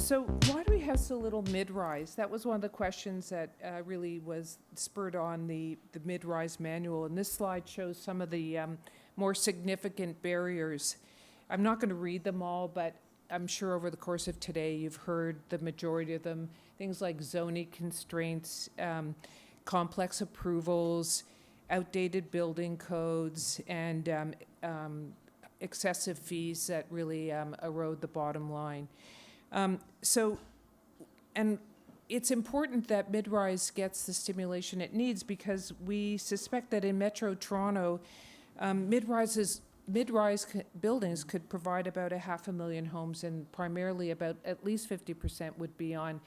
So why do we have so little mid-rise? That was one of the questions that really was spurred on the mid-rise manual. And this slide shows some of the more significant barriers. I'm not going to read them all, but I'm sure over the course of today you've heard the majority of them. Things like zoning constraints, complex approvals, outdated building codes, and excessive fees that really erode the bottom line. And it's important that mid-rise gets the stimulation it needs, because we suspect that in Metro Toronto, mid-rise buildings could provide about 500,000 homes, and primarily about at least 50% would be on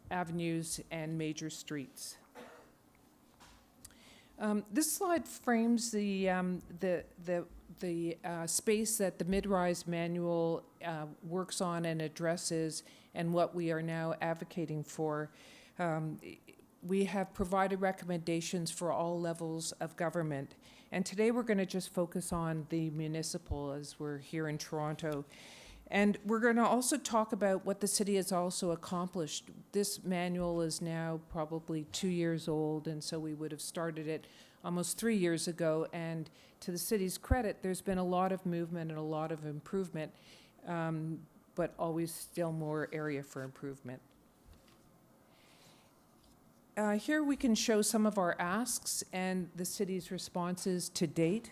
avenues and major streets. This slide frames the space that the mid-rise manual works on and addresses, and what we are now advocating for. We have provided recommendations for all levels of government, and today we're going to just focus on the municipal, as we're here in Toronto. And we're going to also talk about what the city has also accomplished. This manual is now probably 2 years old, and so we would have started it almost 3 years ago. And to the city's credit, there's been a lot of movement and a lot of improvement, but always still more area for improvement. Here we can show some of our asks and the city's responses to date.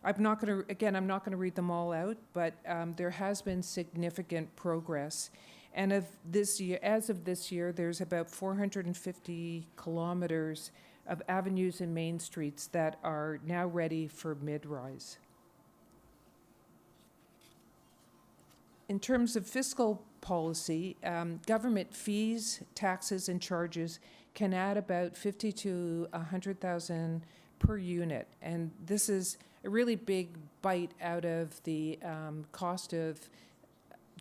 I'm not going to read them all out, but there has been significant progress. And as of this year, there's about 450 kilometers of avenues and main streets that are now ready for mid-rise. In terms of fiscal policy, government fees, taxes, and charges can add about 50 to 100,000 per unit, and this is a really big bite out of the cost of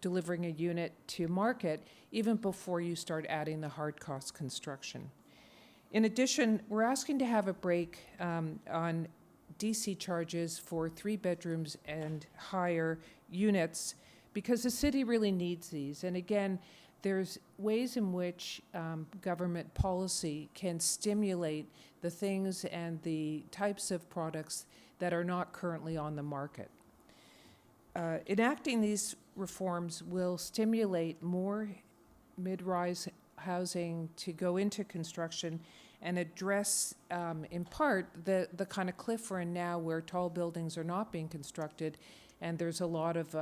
delivering a unit to market, even before you start adding the hard cost construction. In addition, we're asking to have a break on DC charges for 3 bedrooms and higher units, because the city really needs these. And again, there's ways in which government policy can stimulate the things and the types of products that are not currently on the market. Enacting these reforms will stimulate more mid-rise housing to go into construction and address, in part, the kind of cliff we're in now, where tall buildings are not being constructed, and there's a lot of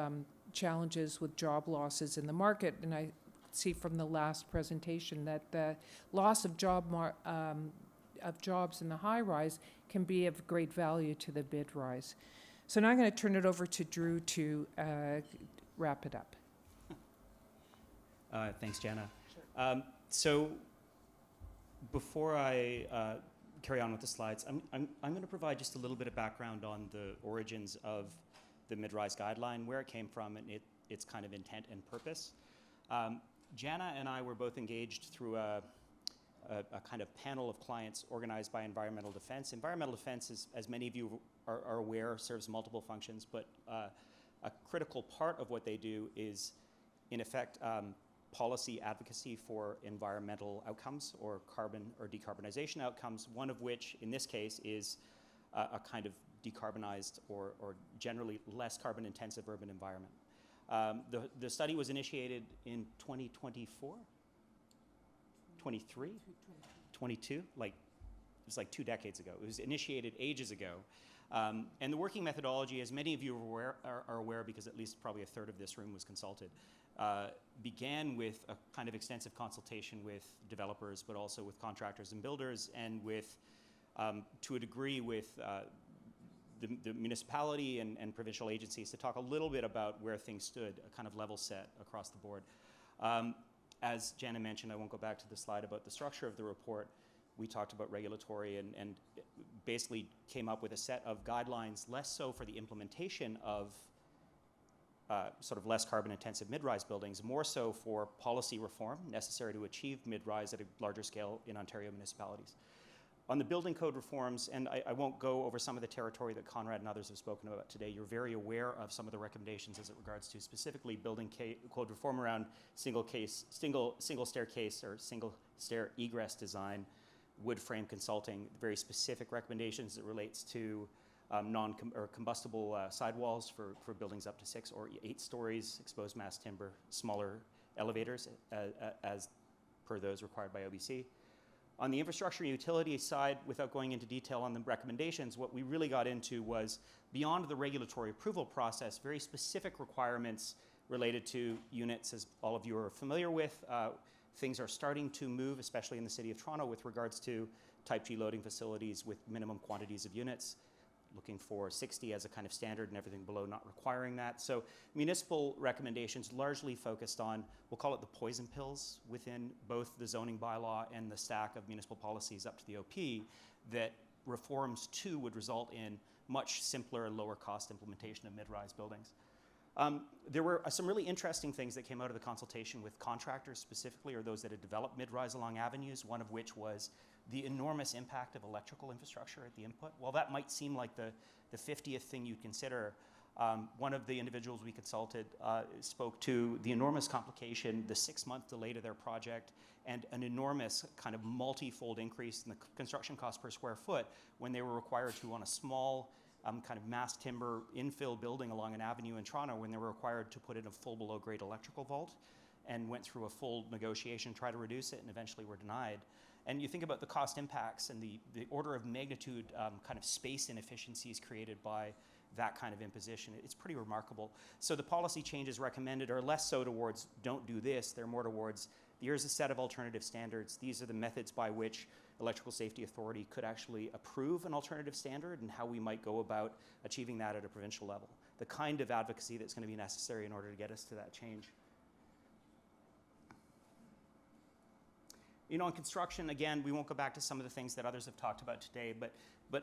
challenges with job losses in the market. And I see from the last presentation that the loss of jobs in the high rise can be of great value to the mid rise. So now I'm going to turn it over to Drew to wrap it up. Thanks, Janna. Sure. So before I carry on with the slides, I'm going to provide just a little bit of background on the origins of the mid-rise guideline, where it came from, and its kind of intent and purpose. Janna and I were both engaged through a kind of panel of clients organized by Environmental Defense. Environmental Defense, as many of you are aware, serves multiple functions, but a critical part of what they do is, in effect, policy advocacy for environmental outcomes, or carbon or decarbonization outcomes, one of which, in this case, is a kind of decarbonized or generally less carbon-intensive urban environment. The study was initiated in 2024? 23? 22? It was like 2 decades ago. It was initiated ages ago. And the working methodology, as many of you are aware, because at least probably a third of this room was consulted, began with a kind of extensive consultation with developers, but also with contractors and builders, and with, to a degree, with the municipality and provincial agencies, to talk a little bit about where things stood, a kind of level set across the board. As Janna mentioned, I won't go back to the slide about the structure of the report. We talked about regulatory and basically came up with a set of guidelines, less so for the implementation of sort of less carbon-intensive mid-rise buildings, more so for policy reform necessary to achieve mid-rise at a larger scale in Ontario municipalities. On the building code reforms, and I won't go over some of the territory that Conrad and others have spoken about today, you're very aware of some of the recommendations as it regards to specifically building code reform around single staircase or single stair egress design, wood frame consulting, very specific recommendations that relates to combustible sidewalls for buildings up to 6 or 8 stories, exposed mass timber, smaller elevators as per those required by OBC. On the infrastructure and utility side, without going into detail on the recommendations, what we really got into was beyond the regulatory approval process, very specific requirements related to units, as all of you are familiar with. Things are starting to move, especially in the City of Toronto, with regards to Type G loading facilities with minimum quantities of units, looking for 60 as a kind of standard and everything below not requiring that. So municipal recommendations largely focused on, we'll call it the poison pills within both the zoning bylaw and the stack of municipal policies up to the OP, that reforms too would result in much simpler and lower cost implementation of mid-rise buildings. There were some really interesting things that came out of the consultation with contractors specifically, or those that had developed mid-rise along avenues, one of which was the enormous impact of electrical infrastructure at the input. While that might seem like the 50th thing you'd consider, one of the individuals we consulted spoke to the enormous complication, the 6-month delay to their project, and an enormous kind of multi-fold increase in the construction cost per square foot when they were required to, on a small kind of mass timber infill building along an avenue in Toronto, when they were required to put in a full below grade electrical vault, and went through a full negotiation, try to reduce it, and eventually were denied. And you think about the cost impacts and the order of magnitude kind of space inefficiencies created by that kind of imposition. It's pretty remarkable. So the policy changes recommended are less so towards don't do this, they're more towards here's a set of alternative standards. These are the methods by which Electrical Safety Authority could actually approve an alternative standard and how we might go about achieving that at a provincial level. The kind of advocacy that's going to be necessary in order to get us to that change. You know, in construction, again, we won't go back to some of the things that others have talked about today, but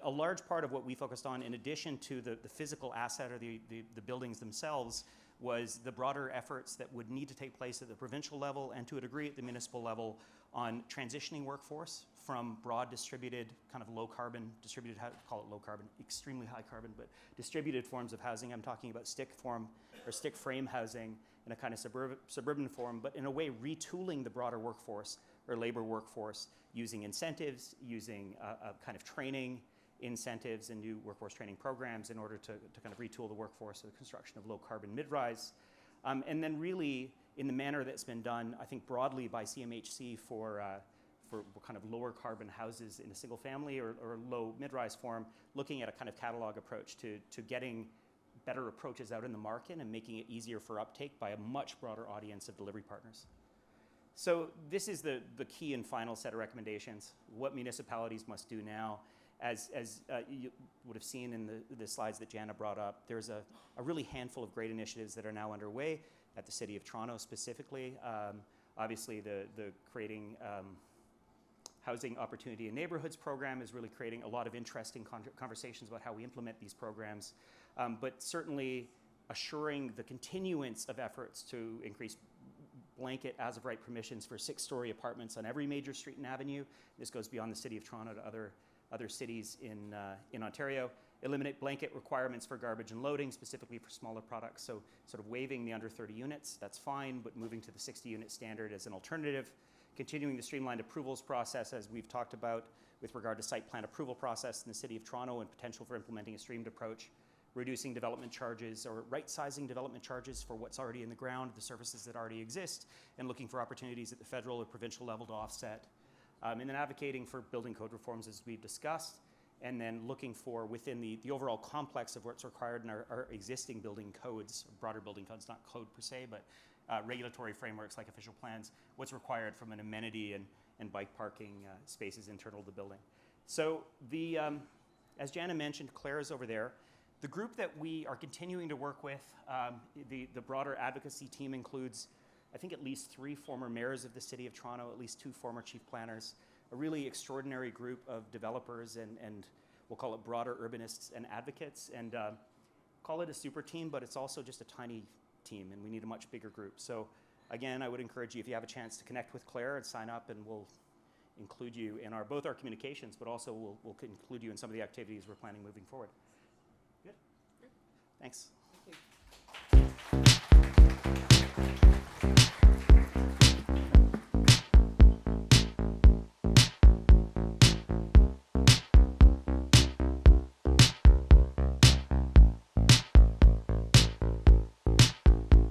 a large part of what we focused on, in addition to the physical asset or the buildings themselves, was the broader efforts that would need to take place at the provincial level and to a degree at the municipal level on transitioning workforce from broad distributed, kind of low carbon, distributed, call it low carbon, extremely high carbon, but distributed forms of housing. I'm talking about stick frame housing in a kind of suburban form, but in a way retooling the broader workforce or labor workforce using incentives, using kind of training incentives and new workforce training programs in order to kind of retool the workforce for the construction of low carbon mid-rise. And then really in the manner that's been done, I think broadly by CMHC for kind of lower carbon houses in a single family or low mid-rise form, looking at a kind of catalog approach to getting better approaches out in the market and making it easier for uptake by a much broader audience of delivery partners. So this is the key and final set of recommendations, what municipalities must do now. As you would have seen in the slides that Janna brought up, there's a really handful of great initiatives that are now underway at the City of Toronto specifically. Obviously, the Creating Housing Opportunity in Neighborhoods program is really creating a lot of interesting conversations about how we implement these programs, but certainly assuring the continuance of efforts to increase blanket as-of-right permissions for 6-story apartments on every major street and avenue. This goes beyond the City of Toronto to other cities in Ontario. Eliminate blanket requirements for garbage and loading, specifically for smaller products. So sort of waiving the under 30 units, that's fine, but moving to the 60-unit standard as an alternative. Continuing the streamlined approvals process, as we've talked about with regard to site plan approval process in the City of Toronto and potential for implementing a streamed approach. Reducing development charges or right-sizing development charges for what's already in the ground, the services that already exist, and looking for opportunities at the federal or provincial level to offset. And then advocating for building code reforms as we've discussed, and then looking for within the overall complex of what's required in our existing building codes, broader building codes, not code per se, but regulatory frameworks like official plans, what's required from an amenity and bike parking spaces internal to the building. So as Janna mentioned, Claire is over there. The group that we are continuing to work with, the broader advocacy team includes, I think, at least 3 former mayors of the City of Toronto, at least 2 former chief planners, a really extraordinary group of developers and we'll call it broader urbanists and advocates, and call it a super team, but it's also just a tiny team, and we need a much bigger group. So again, I would encourage you, if you have a chance, to connect with Claire and sign up, and we'll include you in both our communications, but also we'll include you in some of the activities we're planning moving forward. Good? Thanks.